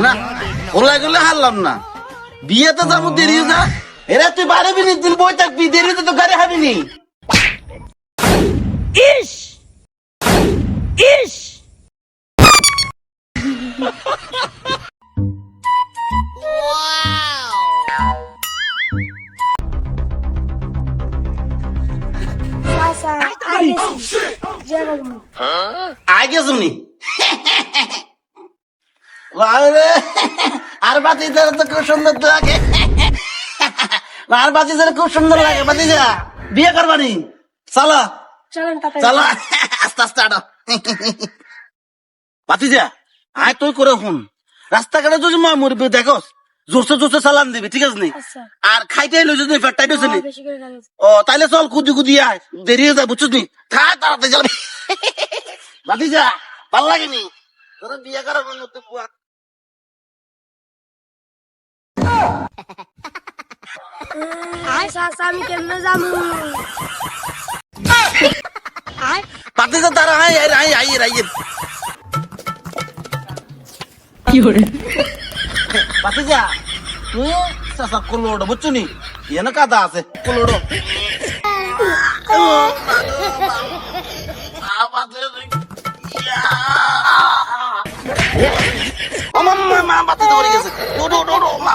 না ওলাই গেলে হারলাম না, বিয়েতে যাবো দেরি যা। এরা তুই পারবি নি, দিন বই থাকবি, দেরিতে তো গাড়ি হাবি নি। ইস ইস আগে শুনি আর বাতি তো খুব সুন্দর তো আগে, আর বাতি খুব সুন্দর লাগে। বাতি যা বিয়ে করবানি, চালা চালা আস্তে আস্তে আটো। বাতি যা আয় তুই করে শুন, রাস্তাঘাটে যদি মা মরবি দেখো জোরসে জোরসে চালান দিবি, ঠিক আছে নি? আর খাইতে এলো যদি ফেরটাইতে চলি। ও তাইলে চল কুদি কুদি আয়, দেরি হয়ে যায় বুঝছিস নি? খা তাড়াতাড়ি যাবি। বাতি যা ভাল লাগেনি তোর বিয়ে করার মতো বুয়া। আমি কেমনে যাবো? বাতি যা তারা আয় আয় আয় আয় আয়। কি করে বাতি যা তুই চাষা কলোড়ো বুঝছো নি? এনে কাদা আছে কলোড়ো। বাতি তো হয়ে গেছে,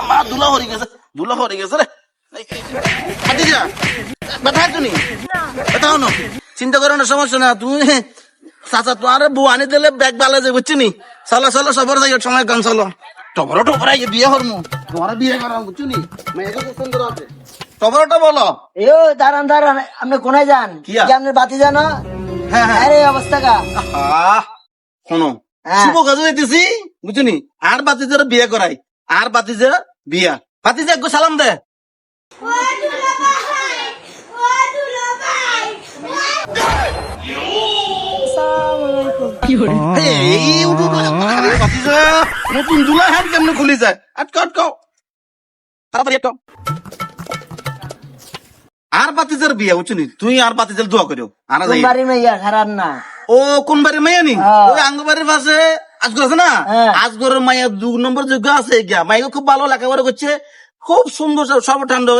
মা দুলা হয়ে গেছে, দুলা হয়ে গেছে রে। বাতি যা ব্যথা তুমি ব্যথা হনো, চিন্তা করো না, সমস্যা না। তুমি চাচা তোমার বউ আনি দিলে ব্যাগ বালা যে বুঝছি নি? চলো চলো সবার যাই সময় গান চলো। টবরো টবরা বিয়ে হরমু, তোমার বিয়ে করা বুঝছো নি? মেয়েকে খুব সুন্দর আছে। টবরটা বলো। এ দাঁড়ান দাঁড়ান, আপনি কোনায় যান? আপনার বাতি জানো? হ্যাঁ হ্যাঁ আরে অবস্থা কা শোনো, শুভ কাজে যাইতেছি বুঝছো নি? আর বাতি যারা বিয়ে করাই, আর বাতি যা বিয়া। বাতি যা একটু সালাম দে। কি করে নতুন দুলা হ্যাঁ কেমন খুলি যায়? আটকাও আটকাও তাড়াতাড়ি আটকাও। আর বাতিজার বিয়া বুঝছো নি? তুই আর বাতিজার দোয়া করিও। আর যাই বাড়ি মাইয়া খারাপ না। ও কোন বাড়ির মাইয়া নি? ওই আঙ্গবাড়ির পাশে আজগর আছে না? আজগরের মাইয়া 2 নম্বর যোগ্য আছে গিয়া। মাইয়া খুব ভালো লেখাপড়া করছে, খুব সুন্দর, সব ঠান্ডা।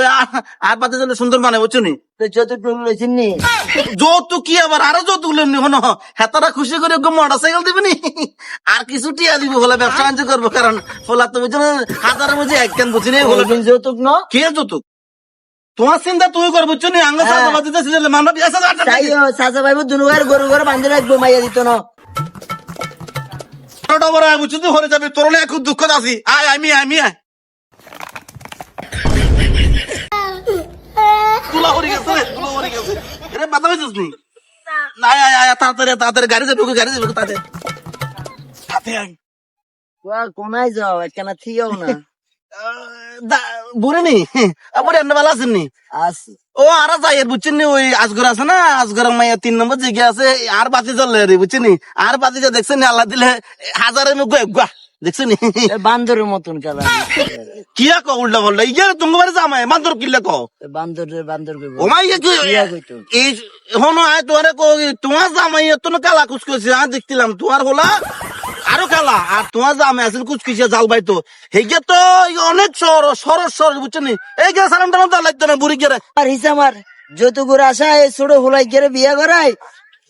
আর বাতিজার সুন্দর মানে বুঝছো নি? যৌতুক লইছেন নি? যৌতুক কি আবার আরো যৌতুক লেন হন হেতারা খুশি করে মোটর সাইকেল দিবি আর কিছু টিয়া দিব বলে ব্যবসা বাণিজ্য করবো। কারণ ফোলা তুমি হাজারের মধ্যে এক কেন বুঝি না যৌতুক ন কে যৌতুক তোমার চিন্তা তুই কর বুঝছো নি? আঙ্গ মানব চাচা ভাইব দুনুয়ার গরু ঘরে বান্ধে রাখবো, মাইয়া দিত না। বুঝছো তুই হরে যাবি, তোর খুব দুঃখ আছি। আয় আমি আমি তুলা হরে গেছে রে, তুলা হরে গেছে। এরে বাধা হয়েছিস নি? না তাড়াতাড়ি তাড়াতাড়ি গাড়ি যাবে, গাড়ি যাবে তাতে তাতে আয়। কোনায় যাও, একখানা থিও না। বুড়ে নি বুড়ে এমনি ভালো আছেন নি? আছি। ও আর যাই বুঝছেন নি? ওই আজগর আছে না, আজগর মাইয়া 3 নম্বর জায়গা আছে। আর বাতি জ্বললে রে বুঝছেন নি? আর বাতি যা দেখছেন নি? আল্লাহ দিলে হাজারের গুয়া দেখছেন নি? বান্দরের মতন খেলা কিয়া কো উল্টা বললা ইয়া তুমি বারে জামাই বান্দর কিল্লা কো বান্দর ও মাই এই হনো আয় তোরে কো তোমার জামাই এত না কালা কুচকুচি দেখছিলাম তোমার হলা আরো খেলা। আর তোমার জামাই আছে কুচকুচি জাল বাইতো হেগে তো অনেক সরস বুঝছেন নি? এই গে সালাম টালাম দা লাগতো না বুড়ি গেরে। আর হিসামার যৌতুকের আশা এই ছোট হোলাই গেরে বিয়ে করাই,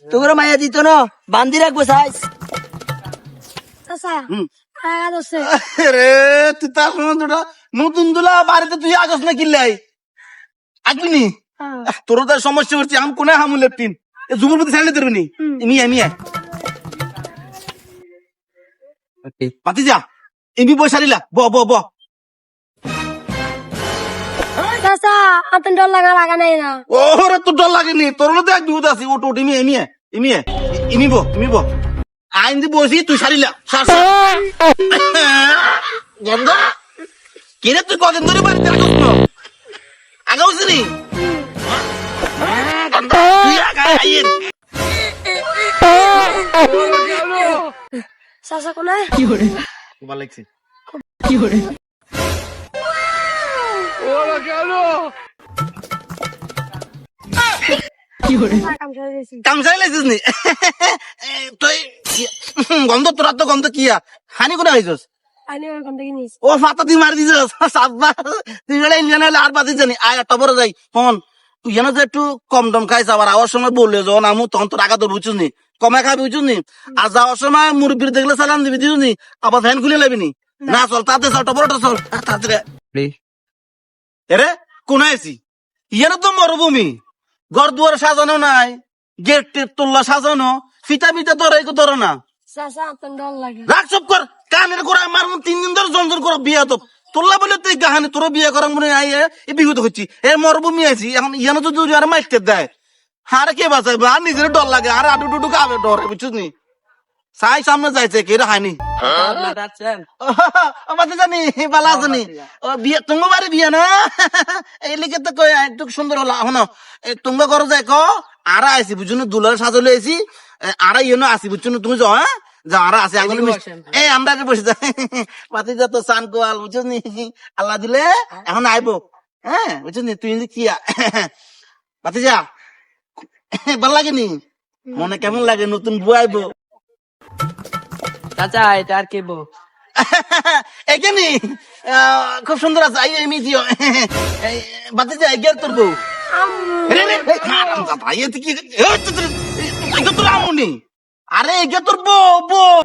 তোমরা মাইয়া দিত না, বান্ধি রাখবো সাইজ। রে তুই তার নতুন দুলা বাড়িতে তুই আগস না কিল্লাই আগবি নি? তোর তো সমস্যা হচ্ছে, আমি কোনে হামুল লেপটিন জুমুর মধ্যে ছাড়লে দেবি নি? মিয়া পাতি যা এমবি বই সারিলা ব ব ব লাগা নাই না। ওরে তোর ডর লাগেনি, তোর তো এক বিপদ আছে। ওট ইমিব আইন দি বসি তুই সারিলা গন্ধ কিরে তুই কদিন ধরে বাড়িতে রাখছ না? আগা হচ্ছে নি তুই আগা আইন চাচা কোনায়? কি করে ভালো লাগছে কি করে কামসা গেছি কামসাই লাইছিস নি তুই গন্ধ তোরা তো গন্ধ কিয়া হানি কোনা হয়েছিস আমি ওখান থেকে নিয়েছি ও ফাতা তুই মারি দিছিস সাব্বা তুই গেলে ইন্ডিয়ান হলে আর বাতি জানি আয় একটা বড় যাই ফোন তুই যেন যে একটু কম দম খাইছ আবার আওয়ার সময় বললে যখন আমু তখন তোর আগা তোর বুঝছিস নি কমে খাবি বুঝছিস নি আর যাওয়ার সময় মুরব্বীর দেখলে সালাম দিবি দিস নি আবার ফ্যান খুলে লাবি নি না চল তাতে চল টপরটা চল তাড়াতাড়ি এরে কোন আছি ইয়ানো তো মরুভূমি ঘর দুয়ার সাজানো নাই গেট টেট তোল্লা সাজানো ফিতা ফিতা ধরে ধরো না চাচা আপনার ডর লাগে রাগ চুপ কর কানের করে আমার 3 দিন ধরে জঞ্জর করে বিয়া তো তোল্লা বলে তুই গাহানি তোর বিয়ে করার মনে আই এ বিহুত হচ্ছি এ মরুভূমি আছি এখন ইয়ানো তো যদি আর মাইতে দেয় হারে কে বাঁচাইবে আর নিজের ডর লাগে আর আডু ডুডু কাবে ডরে বুঝছিস নি সাই সামনে যাইছে কে রে হাইনি বাতি জানি বালা জানি বিয়ে তুমি বাড়ি বিয়ে না এই লিখে তো কই একটু সুন্দর হলো হনো তুমি করো যাই ক আর আইসি বুঝুন দুলার সাজলে আইসি আর ইয়েনো আসি বুঝছো তুমি যাও হ্যাঁ যাও আর আসি আগুন এই আমরা বসে যাই বাতি যা তো সান কোয়াল বুঝছো নি আল্লাহ দিলে এখন আইবো হ্যাঁ বুঝছো নি তুই কি বাতি যা ভাল লাগে নি মনে কেমন লাগে নতুন বউ আইবো চাচা এটা আর কে বউ এখানে খুব সুন্দর আছে আই এমি দিও বাতি যা গেল তোর বউ রে রে ভাই এত কি এটা তোর আমনি আরে এগে তোর বউ বউ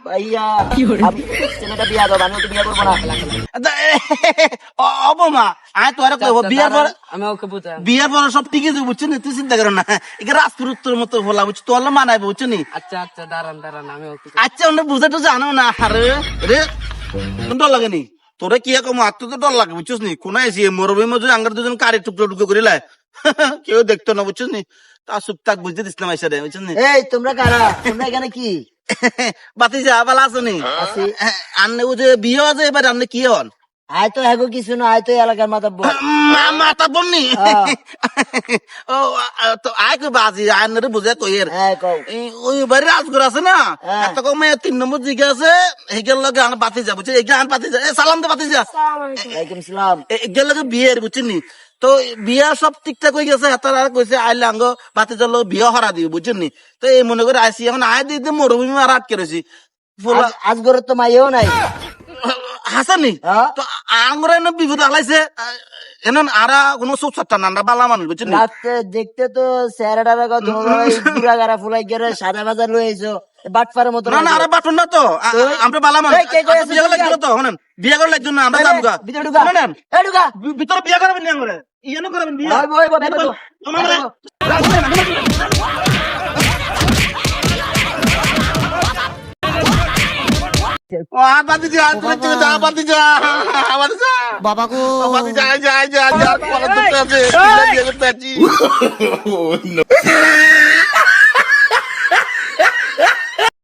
ভাইয়া ছেলেটা বিয়া দাও আমি তো বিয়া করবো না অবমা আয় তোর কইব বিয়ার পর আমি ওকে বুঝা বিয়ার পর সব ঠিক আছে বুঝছিস না তুই চিন্তা কর না এগে রাজপুর উত্তর মতো হলা বুঝছিস তোর মানাইবে বুঝছিস নি আচ্ছা আচ্ছা দাঁড়ান আমি ওকে আচ্ছা আমরা বুঝে তো জানো না আরে রে ডর লাগে নি তোরে কি কম আত্ম তো ডর লাগে বুঝছিস নি কোন আইসি মরবে মজুর আঙ্গার দুজন কারে টুকরো টুকরো করিলা কেউ দেখতো না বুঝছিস নি তা চুপ থাক বুঝতে দিস না মাইসা রে বুঝছিস নি এই তোমরা কারা তোমরা এখানে কি বাতি যা বালা আছে নি আন্নে ও যে বিয়ে আছে এবার আন্নে কি হন আয় তো এগো কিছু না আয় তো এলাকার মাথা মাতা বলনি ও তো আয় কই বাজি আন্নে বুঝে কইয়ের হ্যাঁ কও ওই বাড়ি রাজগুর আছে না হ্যাঁ। এত কমে 3 নম্বর জিগা আছে হেগের লগে আন বাতি যা বুঝছিস এগে আন বাতি যা এ সালাম দে বাতি যা ওয়ালাইকুম সালাম এগের লগে বিয়ের বুঝছিনি তো বিয়া সব ঠিকঠাক হয়ে গেছে হাতার আর কইছে আইলে আঙ্গ বাতি চলো বিয়ে হরা দিও বুঝছিনি তো এই মনে করে আইসি এখন আয় দিতে মরুভূমি আর আটকে রয়েছি আজ গরে তো মাইও নাই হাসানি হ্যাঁ? তো আঙ্গুরা এনে বিপদ আলাইছে এনন আরা কোনো সব সাতটা নান্ডা বালা মানুষ বুঝছিনি রাতে দেখতে তো চেহারাটার পুরা গারা ফুলাই গেলে সাদা বাজার লইছো বাটপারের মতো না না আরে বাটন না তো আমরা বালা মানুষ এই, কে কই আছে? বিয়ে লাগছিল তো হনেন বিয়ে করে লাগছিল না আমরা যাবগা ভিতরে ঢুকা শুনেন এই ঢুকা ভিতরে বিয়ে করবেন না আঙ্গুরে ইয়েনো করবেন বিয়ে ওই বই আমারে বাতি যা যা বাতি যা বাতি যা বাবা গো বাতি যা যা যা যা পড়া করতে আছে বিয়ে করতে আছি